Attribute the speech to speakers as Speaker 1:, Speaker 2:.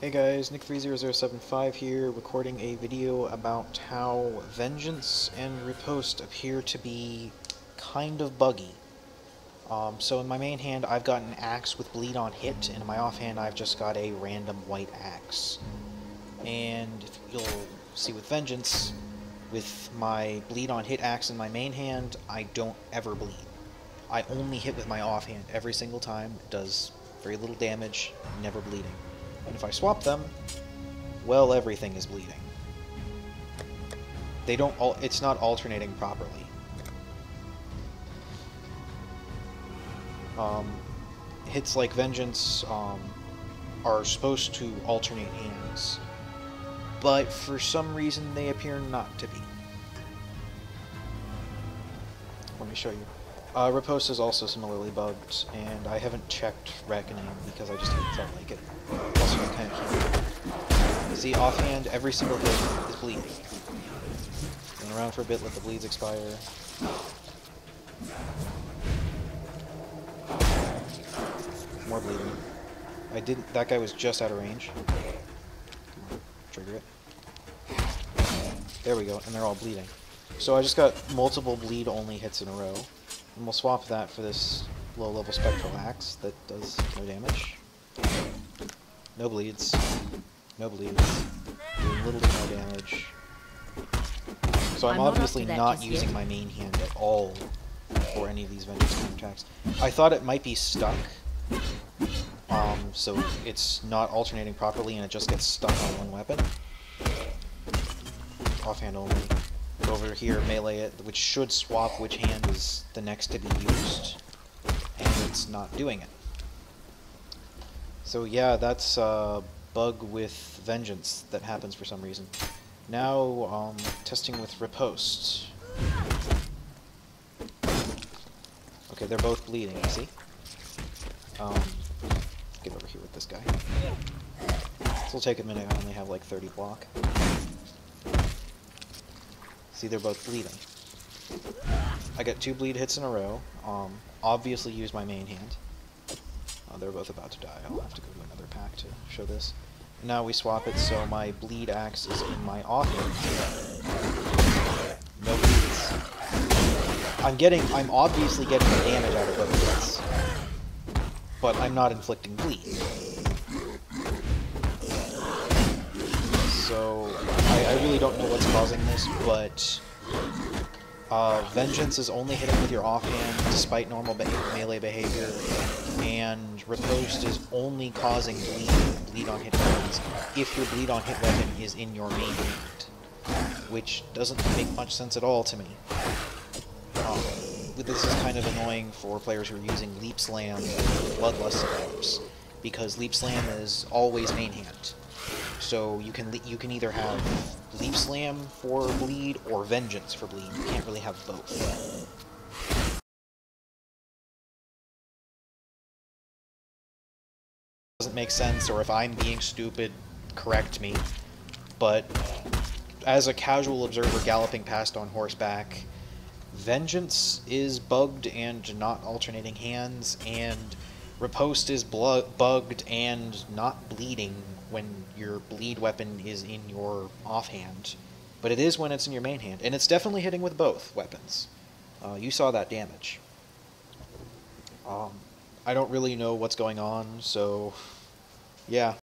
Speaker 1: Hey guys, Nick30075 here, recording a video about how Vengeance and Riposte appear to be kind of buggy. So in my main hand I've got an axe with bleed on hit, and in my offhand I've just got a random white axe. And if you'll see with Vengeance, with my bleed on hit axe in my main hand, I don't ever bleed. I only hit with my offhand every single time. It does very little damage, never bleeding. And if I swap them, well, everything is bleeding. They don't it's not alternating properly. Hits like Vengeance are supposed to alternate hands, but for some reason they appear not to be. Let me show you. Riposte is also similarly bugged, and I haven't checked Reckoning because I just haven't felt like it. Also, I kind of can't. See, offhand, every single hit is bleeding. Going around for a bit, let the bleeds expire. More bleeding. That guy was just out of range. Trigger it. There we go, and they're all bleeding. So I just got multiple bleed-only hits in a row. And we'll swap that for this low-level Spectral Axe that does no damage. No bleeds. No bleeds. Doing little to no damage. So I'm obviously not using my main hand at all for any of these Vengeance counterattacks. I thought it might be stuck. So it's not alternating properly and it just gets stuck on one weapon. Offhand only. Over here, melee it, which should swap which hand is the next to be used, and it's not doing it. So yeah, that's a bug with Vengeance that happens for some reason. Now, testing with Riposte. Okay, they're both bleeding, you see? Get over here with this guy. This will take a minute, I only have like 30 block. See, they're both bleeding. I got 2 bleed hits in a row. Obviously use my main hand. They're both about to die. I'll have to go to another pack to show this. Now we swap it so my bleed axe is in my offhand. No bleeds. I'm obviously getting the damage out of both hits, but I'm not inflicting bleed. So I really don't know what's causing this, but Vengeance is only hitting with your offhand despite normal melee behavior, and Riposte is only causing bleed on hit weapons if your bleed on hit weapon is in your main hand, which doesn't make much sense at all to me. This is kind of annoying for players who are using Leap Slam or Bloodlust setups, because Leap Slam is always main hand. So you can either have Leap Slam for bleed or Vengeance for bleed. You can't really have both. Doesn't make sense, or if I'm being stupid, correct me. But as a casual observer galloping past on horseback, Vengeance is bugged and not alternating hands, and Riposte is bugged and not bleeding when your bleed weapon is in your offhand. But it is when it's in your main hand, and it's definitely hitting with both weapons. You saw that damage. I don't really know what's going on, so yeah.